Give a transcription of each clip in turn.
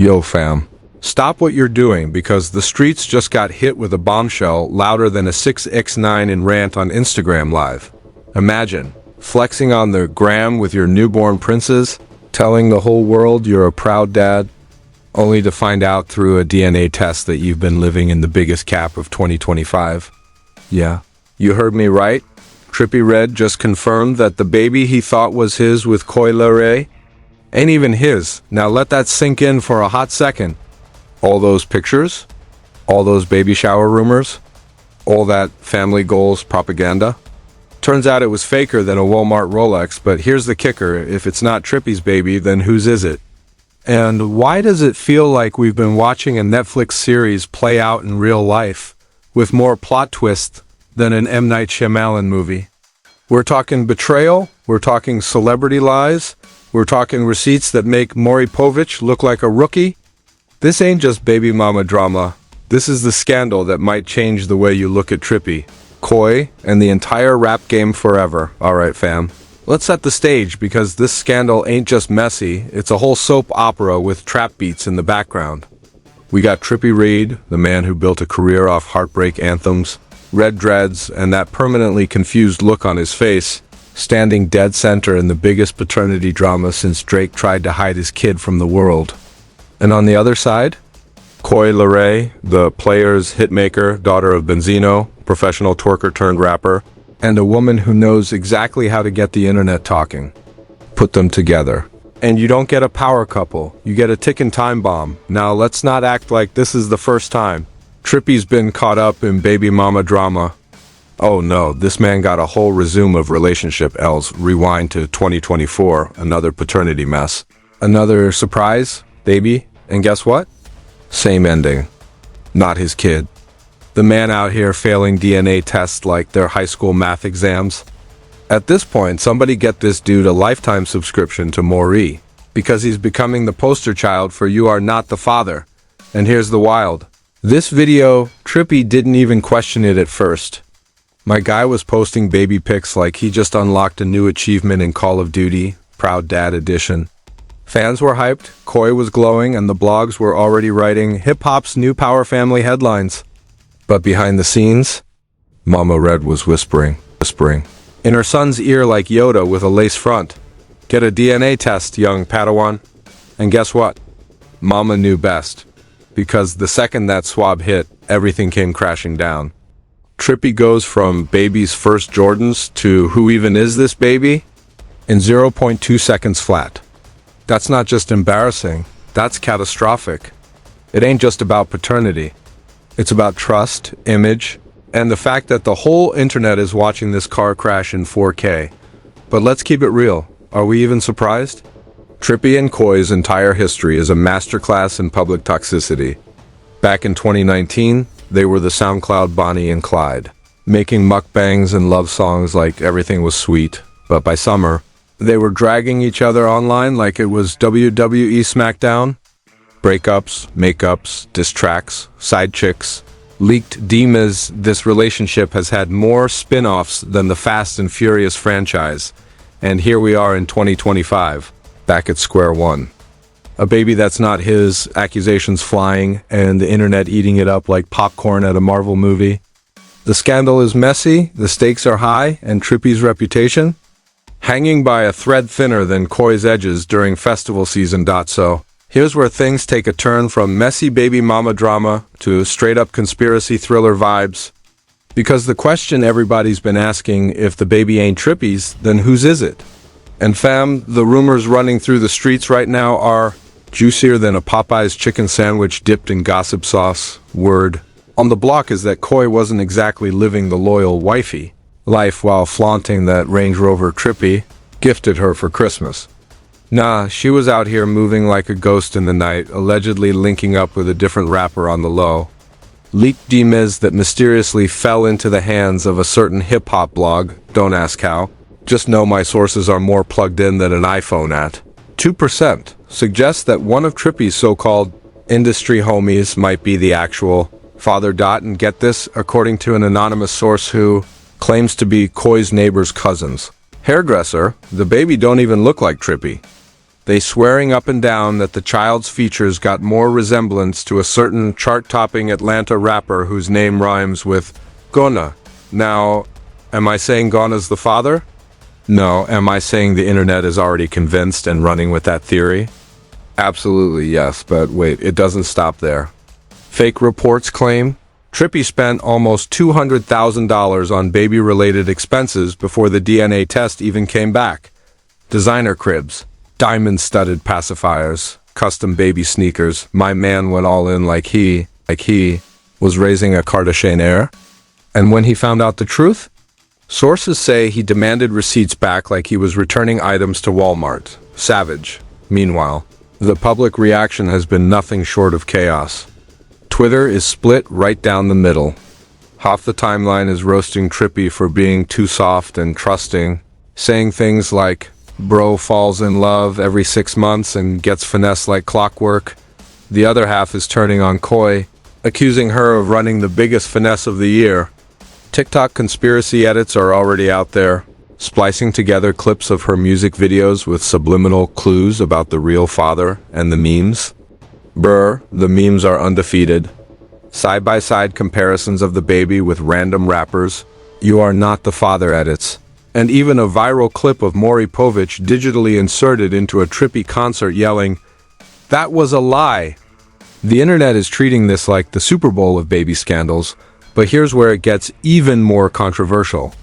Yo fam, stop what you're doing because the streets just got hit with a bombshell louder than a 6x9 in rant on Instagram Live. Imagine, flexing on the gram with your newborn princes, telling the whole world you're a proud dad, only to find out through a DNA test that you've been living in the biggest cap of 2025. Yeah, you heard me right. Trippie Red just confirmed that the baby he thought was his with Coi Leray ain't even his. Now let that sink in for a hot second. All those pictures, all those baby shower rumors, all that family goals propaganda. Turns out it was faker than a Walmart Rolex, but here's the kicker. If it's not Trippie's baby, then whose is it? And why does it feel like we've been watching a Netflix series play out in real life, with more plot twists than an M. Night Shyamalan movie? We're talking betrayal, we're talking celebrity lies, we're talking receipts that make Maury Povich look like a rookie. This ain't just baby mama drama. This is the scandal that might change the way you look at Trippie, Coi, and the entire rap game forever. Alright fam, let's set the stage because this scandal ain't just messy, it's a whole soap opera with trap beats in the background. We got Trippie Reid, the man who built a career off heartbreak anthems, red dreads, and that permanently confused look on his face, standing dead center in the biggest paternity drama since Drake tried to hide his kid from the world. And on the other side, Coi Leray, the player's hitmaker, daughter of Benzino, professional twerker turned rapper, and a woman who knows exactly how to get the internet talking. Put them together. And you don't get a power couple, you get a ticking time bomb. Now let's not act like this is the first time Trippie's been caught up in baby mama drama. Oh no, this man got a whole resume of relationship L's. Rewind to 2024, another paternity mess. Another surprise, baby, and guess what? Same ending. Not his kid. The man out here failing DNA tests like their high school math exams. At this point, somebody get this dude a lifetime subscription to Maury, because he's becoming the poster child for You Are Not the Father. And here's the wild. This video, Trippie didn't even question it at first. My guy was posting baby pics like he just unlocked a new achievement in Call of Duty, Proud Dad Edition. Fans were hyped, Coi was glowing, and the blogs were already writing hip-hop's new power family headlines. But behind the scenes, Mama Red was whispering in her son's ear like Yoda with a lace front. Get a DNA test, young Padawan. And guess what? Mama knew best. Because the second that swab hit, everything came crashing down. Trippie goes from baby's first Jordans to who even is this baby? In 0.2 seconds flat. That's not just embarrassing, that's catastrophic. It ain't just about paternity. It's about trust, image, and the fact that the whole internet is watching this car crash in 4K. But let's keep it real. Are we even surprised? Trippie and Coi's entire history is a masterclass in public toxicity. Back in 2019, they were the SoundCloud Bonnie and Clyde, making mukbangs and love songs like everything was sweet. But by summer, they were dragging each other online like it was WWE SmackDown. Breakups, makeups, diss tracks, side chicks, leaked demons. This relationship has had more spin-offs than the Fast and Furious franchise. And here we are in 2025, back at square one. A baby that's not his, accusations flying, and the internet eating it up like popcorn at a Marvel movie. The scandal is messy, the stakes are high, and Trippie's reputation? Hanging by a thread thinner than Coi's edges during festival season. So, here's where things take a turn from messy baby mama drama to straight-up conspiracy thriller vibes. Because the question everybody's been asking, if the baby ain't Trippie's, then whose is it? And fam, the rumors running through the streets right now are juicier than a Popeye's chicken sandwich dipped in gossip sauce. Word on the block is that Coi wasn't exactly living the loyal wifey life while flaunting that Range Rover Trippie gifted her for Christmas. Nah, she was out here moving like a ghost in the night, allegedly linking up with a different rapper on the low. Leaked DMs that mysteriously fell into the hands of a certain hip-hop blog, don't ask how. Just know my sources are more plugged in than an iPhone at. 2% suggests that one of Trippie's so-called industry homies might be the actual father. And get this, according to an anonymous source who claims to be Coi's neighbor's cousins. Hairdresser, the baby don't even look like Trippie. They swearing up and down that the child's features got more resemblance to a certain chart-topping Atlanta rapper whose name rhymes with Gona. Now, am I saying Gona's the father? No, am I saying the internet is already convinced and running with that theory? Absolutely yes, but wait, it doesn't stop there. Fake reports claim Trippie spent almost $200,000 on baby-related expenses before the DNA test even came back. Designer cribs, diamond-studded pacifiers, custom baby sneakers. My man went all in like he was raising a Kardashian heir. And when he found out the truth? Sources say he demanded receipts back like he was returning items to Walmart. Savage. Meanwhile, the public reaction has been nothing short of chaos. Twitter is split right down the middle. Half the timeline is roasting Trippie for being too soft and trusting, saying things like, bro falls in love every 6 months and gets finessed like clockwork. The other half is turning on Coi, accusing her of running the biggest finesse of the year. TikTok conspiracy edits are already out there, splicing together clips of her music videos with subliminal clues about the real father and the memes. Brr, the memes are undefeated. Side-by-side comparisons of the baby with random rappers. You are not the father edits. And even a viral clip of Maury Povich digitally inserted into a Trippie concert yelling, "That was a lie!" The internet is treating this like the Super Bowl of baby scandals, but here's where it gets even more controversial.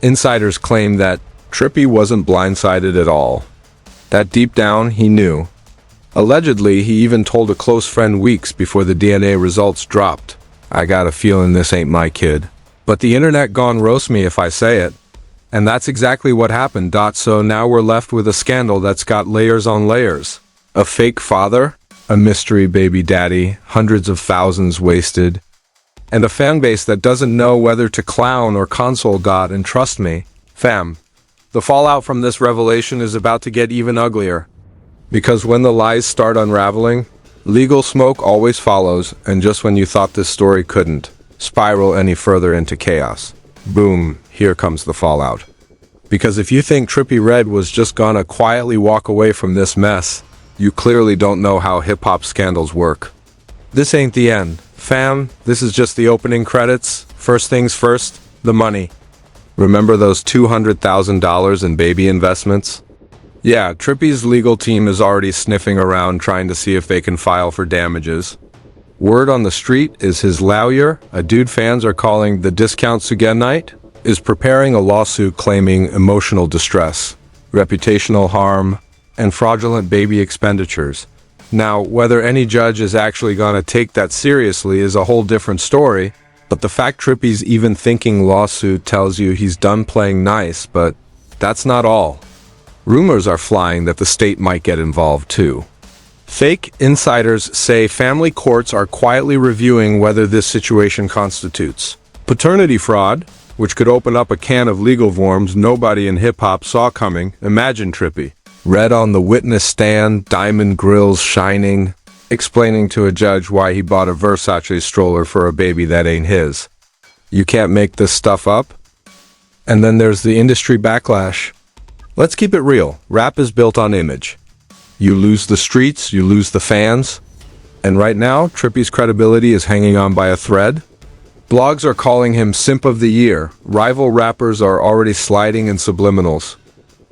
Insiders claim that Trippie wasn't blindsided at all. That deep down, he knew. Allegedly, he even told a close friend weeks before the DNA results dropped, "I got a feeling this ain't my kid." But the internet gon' roast me if I say it. And that's exactly what happened. So now we're left with a scandal that's got layers on layers. A fake father, a mystery baby daddy, hundreds of thousands wasted, and a fan base that doesn't know whether to clown or console God. And trust me, fam, the fallout from this revelation is about to get even uglier. Because when the lies start unraveling, legal smoke always follows, and just when you thought this story couldn't spiral any further into chaos, boom, here comes the fallout. Because if you think Trippie Redd was just gonna quietly walk away from this mess, you clearly don't know how hip-hop scandals work. This ain't the end, fam. This is just the opening credits. First things first, the money. Remember those $200,000 in baby investments? Yeah, Trippie's legal team is already sniffing around trying to see if they can file for damages. Word on the street is his lawyer, a dude fans are calling the Discount Sugenite, is preparing a lawsuit claiming emotional distress, reputational harm, and fraudulent baby expenditures. Now, whether any judge is actually going to take that seriously is a whole different story, but the fact Trippie's even thinking lawsuit tells you he's done playing nice, but that's not all. Rumors are flying that the state might get involved too. Fake insiders say family courts are quietly reviewing whether this situation constitutes paternity fraud, which could open up a can of legal worms nobody in hip-hop saw coming. Imagine Trippie Redd on the witness stand, diamond grills shining, explaining to a judge why he bought a Versace stroller for a baby that ain't his. You can't make this stuff up? And then there's the industry backlash. Let's keep it real. Rap is built on image. You lose the streets, you lose the fans. And right now, Trippie's credibility is hanging on by a thread. Blogs are calling him Simp of the Year. Rival rappers are already sliding in subliminals.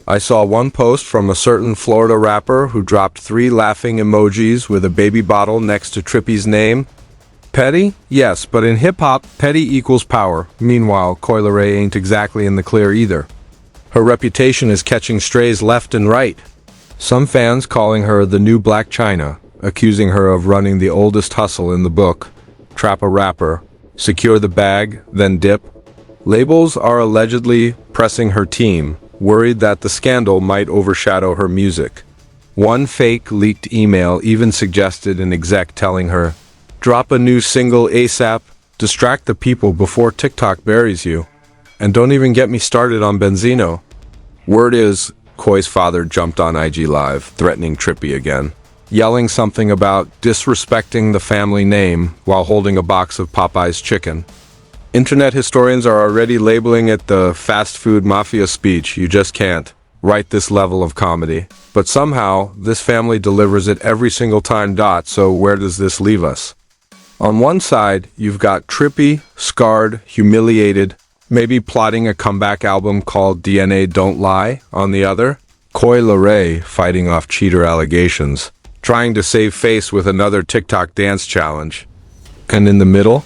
I saw one post from a certain Florida rapper who dropped 3 laughing emojis with a baby bottle next to Trippie's name. Petty? Yes, but in hip-hop, petty equals power. Meanwhile, Coi Leray ain't exactly in the clear either. Her reputation is catching strays left and right. Some fans calling her the new Black China, accusing her of running the oldest hustle in the book, trap a rapper, secure the bag, then dip. Labels are allegedly pressing her team, worried that the scandal might overshadow her music. One fake leaked email even suggested an exec telling her, "Drop a new single ASAP, distract the people before TikTok buries you. And don't even get me started on Benzino." Word is, Coi's father jumped on IG Live, threatening Trippie again, yelling something about disrespecting the family name while holding a box of Popeye's chicken. Internet historians are already labeling it the fast food mafia speech. You just can't write this level of comedy. But somehow, this family delivers it every single time. So where does this leave us? On one side, you've got Trippie, scarred, humiliated, maybe plotting a comeback album called DNA Don't Lie. On the other, Coi Leray fighting off cheater allegations, trying to save face with another TikTok dance challenge. And in the middle,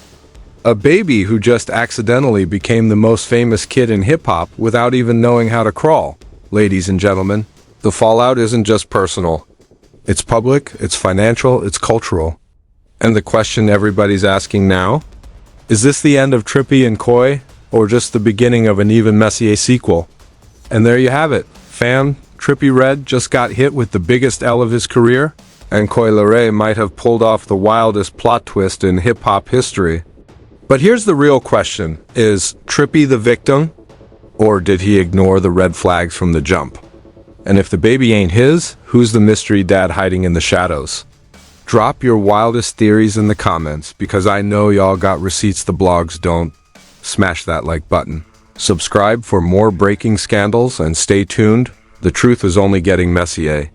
a baby who just accidentally became the most famous kid in hip-hop without even knowing how to crawl. Ladies and gentlemen, the fallout isn't just personal. It's public, it's financial, it's cultural. And the question everybody's asking now? Is this the end of Trippie and Coi, or just the beginning of an even messier sequel? And there you have it, fam. Trippie Redd just got hit with the biggest L of his career, and Coi Leray might have pulled off the wildest plot twist in hip-hop history. But here's the real question. Is Trippie the victim, or did he ignore the red flags from the jump? And if the baby ain't his, who's the mystery dad hiding in the shadows? Drop your wildest theories in the comments, because I know y'all got receipts the blogs don't. Smash that like button. Subscribe for more breaking scandals, and stay tuned. The truth is only getting messier.